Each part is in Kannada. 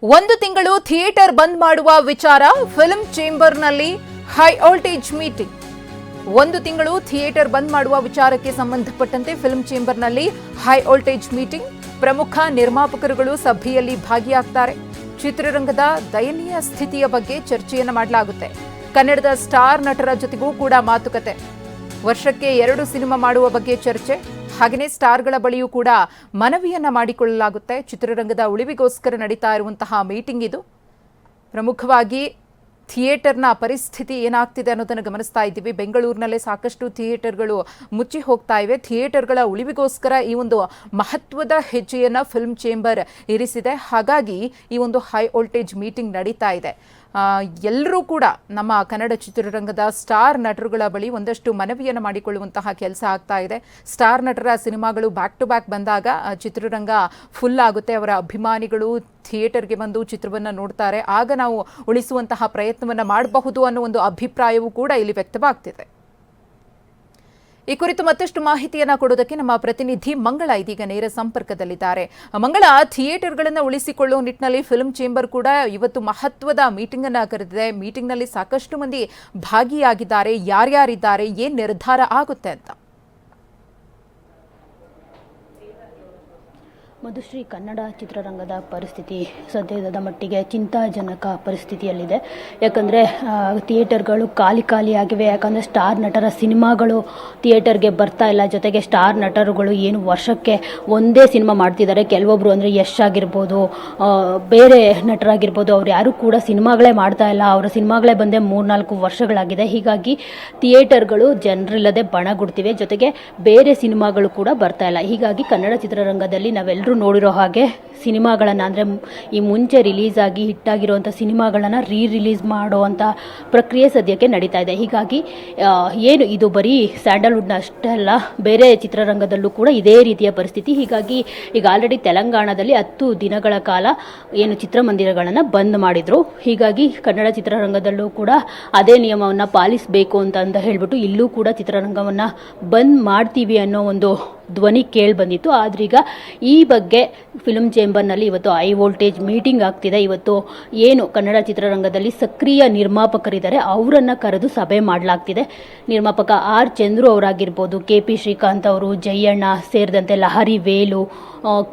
ಒಂದು ತಿಂಗಳು ಥಿಯೇಟರ್ ಬಂದ್ ಮಾಡುವ ವಿಚಾರ ಫಿಲ್ಮ್ ಚೇಂಬರ್ನಲ್ಲಿ ಹೈ ವೋಲ್ಟೇಜ್ ಮೀಟಿಂಗ್. ಒಂದು ತಿಂಗಳು ಥಿಯೇಟರ್ ಬಂದ್ ಮಾಡುವ ವಿಚಾರಕ್ಕೆ ಸಂಬಂಧಪಟ್ಟಂತೆ ಫಿಲ್ಮ್ ಚೇಂಬರ್ನಲ್ಲಿ ಹೈ ವೋಲ್ಟೇಜ್ ಮೀಟಿಂಗ್. ಪ್ರಮುಖ ನಿರ್ಮಾಪಕರುಗಳು ಸಭೆಯಲ್ಲಿ ಭಾಗಿಯಾಗ್ತಾರೆ. ಚಿತ್ರರಂಗದ ದಯನೀಯ ಸ್ಥಿತಿಯ ಬಗ್ಗೆ ಚರ್ಚೆಯನ್ನು ಮಾಡಲಾಗುತ್ತೆ. ಕನ್ನಡದ ಸ್ಟಾರ್ ನಟರ ಜೊತೆಗೂ ಕೂಡ ಮಾತುಕತೆ. ವರ್ಷಕ್ಕೆ 2 ಸಿನಿಮಾ ಮಾಡುವ ಬಗ್ಗೆ ಚರ್ಚೆ. ಹಾಗೆಯೇ ಸ್ಟಾರ್ಗಳ ಬಳಿಯೂ ಕೂಡ ಮನವಿಯನ್ನ ಮಾಡಿಕೊಳ್ಳಲಾಗುತ್ತೆ. ಚಿತ್ರರಂಗದ ಉಳಿವಿಗೋಸ್ಕರ ನಡೀತಾ ಇರುವಂತಹ ಮೀಟಿಂಗ್ ಇದು. ಪ್ರಮುಖವಾಗಿ ಥಿಯೇಟರ್ನ ಪರಿಸ್ಥಿತಿ ಏನಾಗ್ತಿದೆ ಅನ್ನೋದನ್ನು ಗಮನಿಸ್ತಾ ಇದ್ದೀವಿ. ಬೆಂಗಳೂರಿನಲ್ಲೇ ಸಾಕಷ್ಟು ಥಿಯೇಟರ್ಗಳು ಮುಚ್ಚಿ ಹೋಗ್ತಾ ಇವೆ. ಥಿಯೇಟರ್ಗಳ ಉಳಿವಿಗೋಸ್ಕರ ಈ ಒಂದು ಮಹತ್ವದ ಹೆಜ್ಜೆಯನ್ನು ಫಿಲ್ಮ್ ಚೇಂಬರ್ ಇರಿಸಿದೆ. ಹಾಗಾಗಿ ಈ ಒಂದು ಹೈ ವೋಲ್ಟೇಜ್ ಮೀಟಿಂಗ್ ನಡೀತಾ ಇದೆ. ಎಲ್ಲರೂ ಕೂಡ ನಮ್ಮ ಕನ್ನಡ ಚಿತ್ರರಂಗದ ಸ್ಟಾರ್ ನಟರುಗಳ ಬಳಿ ಒಂದಷ್ಟು ಮನವಿಯನ್ನು ಮಾಡಿಕೊಳ್ಳುವಂತಹ ಕೆಲಸ ಆಗ್ತಾ ಇದೆ. ಸ್ಟಾರ್ ನಟರ ಸಿನಿಮಾಗಳು ಬ್ಯಾಕ್ ಟು ಬ್ಯಾಕ್ ಬಂದಾಗ ಚಿತ್ರರಂಗ ಫುಲ್ ಆಗುತ್ತೆ. ಅವರ ಅಭಿಮಾನಿಗಳು ಥಿಯೇಟರ್ಗೆ ಬಂದು ಚಿತ್ರವನ್ನು ನೋಡ್ತಾರೆ. ಆಗ ನಾವು ಉಳಿಸುವಂತಹ ಪ್ರಯತ್ನವನ್ನು ಮಾಡಬಹುದು ಅನ್ನೋ ಒಂದು ಅಭಿಪ್ರಾಯವೂ ಕೂಡ ಇಲ್ಲಿ ವ್ಯಕ್ತವಾಗ್ತಿದೆ. ಈ ಕುರಿತು ಮತ್ತಷ್ಟು ಮಾಹಿತಿಯನ್ನು ಕೊಡೋದಕ್ಕೆ ನಮ್ಮ ಪ್ರತಿನಿಧಿ ಮಂಗಳ ಇದೀಗ ನೇರ ಸಂಪರ್ಕದಲ್ಲಿದ್ದಾರೆ. ಮಂಗಳ, ಥಿಯೇಟರ್ಗಳನ್ನು ಉಳಿಸಿಕೊಳ್ಳುವ ನಿಟ್ಟಿನಲ್ಲಿ ಫಿಲ್ಮ್ ಚೇಂಬರ್ ಕೂಡ ಇವತ್ತು ಮಹತ್ವದ ಮೀಟಿಂಗ್ ಅನ್ನು ಕರೆದಿದೆ. ಮೀಟಿಂಗ್ನಲ್ಲಿ ಸಾಕಷ್ಟು ಮಂದಿ ಭಾಗಿಯಾಗಿದ್ದಾರೆ. ಯಾರ್ಯಾರಿದ್ದಾರೆ, ಏನ್ ನಿರ್ಧಾರ ಆಗುತ್ತೆ ಅಂತ? ಮಧುಶ್ರೀ, ಕನ್ನಡ ಚಿತ್ರರಂಗದ ಪರಿಸ್ಥಿತಿ ಸದ್ಯದ ಮಟ್ಟಿಗೆ ಚಿಂತಾಜನಕ ಪರಿಸ್ಥಿತಿಯಲ್ಲಿದೆ. ಯಾಕಂದರೆ ಥಿಯೇಟರ್ಗಳು ಖಾಲಿಯಾಗಿವೆ. ಯಾಕಂದರೆ ಸ್ಟಾರ್ ನಟರ ಸಿನಿಮಾಗಳು ಥಿಯೇಟರ್ಗೆ ಬರ್ತಾ ಇಲ್ಲ. ಜೊತೆಗೆ ಸ್ಟಾರ್ ನಟರುಗಳು ಏನು ವರ್ಷಕ್ಕೆ ಒಂದೇ ಸಿನಿಮಾ ಮಾಡ್ತಿದ್ದಾರೆ. ಕೆಲವೊಬ್ಬರು ಅಂದರೆ ಯಶ್ ಆಗಿರ್ಬೋದು, ಬೇರೆ ನಟರಾಗಿರ್ಬೋದು, ಅವ್ರು ಯಾರೂ ಕೂಡ ಸಿನಿಮಾಗಳೇ ಮಾಡ್ತಾ ಇಲ್ಲ. ಅವರ ಸಿನಿಮಾಗಳೇ ಬಂದೇ 3-4 ವರ್ಷಗಳಾಗಿದೆ. ಹೀಗಾಗಿ ಥಿಯೇಟರ್ಗಳು ಜನರಿಲ್ಲದೆ ಬಣಗುಡ್ತಿವೆ. ಜೊತೆಗೆ ಬೇರೆ ಸಿನಿಮಾಗಳು ಕೂಡ ಬರ್ತಾ ಇಲ್ಲ. ಹೀಗಾಗಿ ಕನ್ನಡ ಚಿತ್ರರಂಗದಲ್ಲಿ ನಾವೆಲ್ಲರೂ ನೋಡಿರೋ ಹಾಗೆ ಸಿನಿಮಾಗಳನ್ನು ಅಂದರೆ ಈ ಮುಂಚೆ ರಿಲೀಸ್ ಆಗಿ ಹಿಟ್ಟಾಗಿರುವಂಥ ಸಿನಿಮಾಗಳನ್ನು ರಿಲೀಸ್ ಮಾಡುವಂಥ ಪ್ರಕ್ರಿಯೆ ಸದ್ಯಕ್ಕೆ ನಡೀತಾ ಇದೆ. ಹೀಗಾಗಿ ಏನು ಇದು ಬರೀ ಸ್ಯಾಂಡಲ್ವುಡ್ನ ಅಷ್ಟೇ ಅಲ್ಲ, ಬೇರೆ ಚಿತ್ರರಂಗದಲ್ಲೂ ಕೂಡ ಇದೇ ರೀತಿಯ ಪರಿಸ್ಥಿತಿ. ಹೀಗಾಗಿ ಈಗ ಆಲ್ರೆಡಿ ತೆಲಂಗಾಣದಲ್ಲಿ 10 ದಿನಗಳ ಕಾಲ ಏನು ಚಿತ್ರಮಂದಿರಗಳನ್ನು ಬಂದ್ ಮಾಡಿದರು. ಹೀಗಾಗಿ ಕನ್ನಡ ಚಿತ್ರರಂಗದಲ್ಲೂ ಕೂಡ ಅದೇ ನಿಯಮವನ್ನು ಪಾಲಿಸಬೇಕು ಅಂತ ಹೇಳ್ಬಿಟ್ಟು ಇಲ್ಲೂ ಕೂಡ ಚಿತ್ರರಂಗವನ್ನು ಬಂದ್ ಮಾಡ್ತೀವಿ ಅನ್ನೋ ಒಂದು ಧ್ವನಿ ಕೇಳಿ ಬಂದಿತ್ತು. ಆದ್ರೀಗ ಈ ಬಗ್ಗೆ ಫಿಲ್ಮ್ ಚೇಂಬರ್ನಲ್ಲಿ ಇವತ್ತು ಹೈ ವೋಲ್ಟೇಜ್ ಮೀಟಿಂಗ್ ಆಗ್ತಿದೆ. ಇವತ್ತು ಏನು ಕನ್ನಡ ಚಿತ್ರರಂಗದಲ್ಲಿ ಸಕ್ರಿಯ ನಿರ್ಮಾಪಕರಿದ್ದಾರೆ ಅವರನ್ನು ಕರೆದು ಸಭೆ ಮಾಡಲಾಗ್ತಿದೆ. ನಿರ್ಮಾಪಕ ಆರ್ ಚಂದ್ರು ಅವರಾಗಿರ್ಬೋದು, KP ಶ್ರೀಕಾಂತ್ ಅವರು, ಜಯಣ್ಣ ಸೇರಿದಂತೆ ಲಹರಿ ವೇಲು,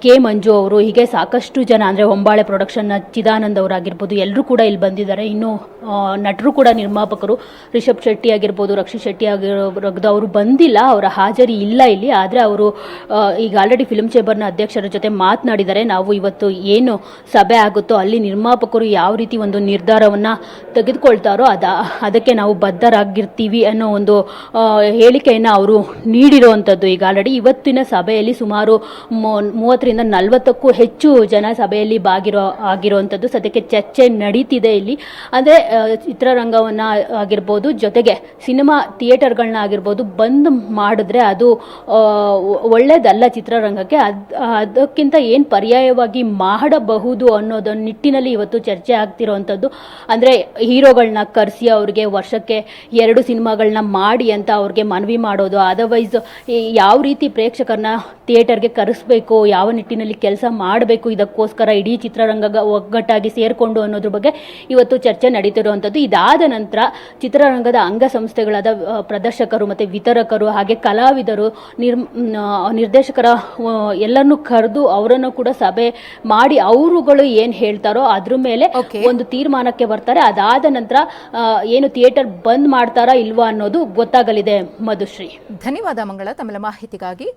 K ಮಂಜು ಅವರು, ಹೀಗೆ ಸಾಕಷ್ಟು ಜನ ಅಂದರೆ ಹೊಂಬಾಳೆ ಪ್ರೊಡಕ್ಷನ್ನ ಚಿದಾನಂದ್ ಅವರಾಗಿರ್ಬೋದು, ಎಲ್ಲರೂ ಕೂಡ ಇಲ್ಲಿ ಬಂದಿದ್ದಾರೆ. ಇನ್ನು ನಟರು ಕೂಡ ನಿರ್ಮಾಪಕರು ರಿಷಬ್ ಶೆಟ್ಟಿ ಆಗಿರ್ಬೋದು, ರಕ್ಷಿತ್ ಶೆಟ್ಟಿ ಅವರು ಬಂದಿಲ್ಲ, ಅವರ ಹಾಜರಿ ಇಲ್ಲ ಇಲ್ಲಿ. ಆದರೆ ಅವರು ಈಗ ಆಲ್ರೆಡಿ ಫಿಲ್ಮ್ ಚೇಂಬರ್ನ ಅಧ್ಯಕ್ಷರ ಜೊತೆ ಮಾತನಾಡಿದ್ದಾರೆ. ನಾವು ಇವತ್ತು ಏನು ಸಭೆ ಆಗುತ್ತೋ ಅಲ್ಲಿ ನಿರ್ಮಾಪಕರು ಯಾವ ರೀತಿ ಒಂದು ನಿರ್ಧಾರವನ್ನು ತೆಗೆದುಕೊಳ್ತಾರೋ ಅದಕ್ಕೆ ನಾವು ಬದ್ಧರಾಗಿರ್ತೀವಿ ಅನ್ನೋ ಒಂದು ಹೇಳಿಕೆಯನ್ನು ಅವರು ನೀಡಿರುವಂಥದ್ದು. ಈಗ ಆಲ್ರೆಡಿ ಇವತ್ತಿನ ಸಭೆಯಲ್ಲಿ ಸುಮಾರು 30ರಿಂದ 40ಕ್ಕೂ ಹೆಚ್ಚು ಜನ ಸಭೆಯಲ್ಲಿ ಆಗಿರುವಂಥದ್ದು. ಸದ್ಯಕ್ಕೆ ಚರ್ಚೆ ನಡೀತಿದೆ ಇಲ್ಲಿ. ಅಂದರೆ ಚಿತ್ರರಂಗವನ್ನು ಆಗಿರ್ಬೋದು, ಜೊತೆಗೆ ಸಿನಿಮಾ ಥಿಯೇಟರ್ಗಳನ್ನ ಆಗಿರ್ಬೋದು ಬಂದ್ ಮಾಡಿದ್ರೆ ಅದು ಒಳ್ಳೇದಲ್ಲ ಚಿತ್ರರಂಗಕ್ಕೆ. ಅದಕ್ಕಿಂತ ಏನು ಪರ್ಯಾಯವಾಗಿ ಮಾಡಬಹುದು ಅನ್ನೋದ ನಿಟ್ಟಿನಲ್ಲಿ ಇವತ್ತು ಚರ್ಚೆ ಆಗ್ತಿರೋವಂಥದ್ದು. ಅಂದರೆ ಹೀರೋಗಳನ್ನ ಕರೆಸಿ ಅವ್ರಿಗೆ ವರ್ಷಕ್ಕೆ 2 ಸಿನಿಮಾಗಳನ್ನ ಮಾಡಿ ಅಂತ ಅವ್ರಿಗೆ ಮನವಿ ಮಾಡೋದು. ಅದರ್ವೈಸ್ ಯಾವ ರೀತಿ ಪ್ರೇಕ್ಷಕರನ್ನ ಥಿಯೇಟರ್ಗೆ ಕರೆಸಬೇಕು, ಯಾವ ನಿಟ್ಟಿನಲ್ಲಿ ಕೆಲಸ ಮಾಡಬೇಕು, ಇದಕ್ಕೋಸ್ಕರ ಇಡೀ ಚಿತ್ರರಂಗ ಒಗ್ಗಟ್ಟಾಗಿ ಸೇರಿಕೊಂಡು ಅನ್ನೋದ್ರ ಬಗ್ಗೆ ಇವತ್ತು ಚರ್ಚೆ ನಡೀತಿರುವಂಥದ್ದು. ಇದಾದ ನಂತರ ಚಿತ್ರರಂಗದ ಅಂಗಸಂಸ್ಥೆಗಳಾದ ಪ್ರದರ್ಶಕರು ಮತ್ತು ವಿತರಕರು, ಹಾಗೆ ಕಲಾವಿದರು, ನಿರ್ದೇಶಕರ ಎಲ್ಲರನ್ನೂ ಕರೆದು ಅವರನ್ನು ಕೂಡ ಸಭೆ ಮಾಡಿ ಅವರುಗಳು ಏನು ಹೇಳ್ತಾರೋ ಅದ್ರ ಮೇಲೆ ಒಂದು ತೀರ್ಮಾನಕ್ಕೆ ಬರ್ತಾರೆ. ಅದಾದ ನಂತರ ಏನು ಥಿಯೇಟರ್ ಬಂದ್ ಮಾಡ್ತಾರಾ ಇಲ್ವಾ ಅನ್ನೋದು ಗೊತ್ತಾಗಲಿದೆ. ಮಧುಶ್ರೀ, ಧನ್ಯವಾದ ಮಂಗಳ ತಮ್ಮ ಮಾಹಿತಿಗಾಗಿ.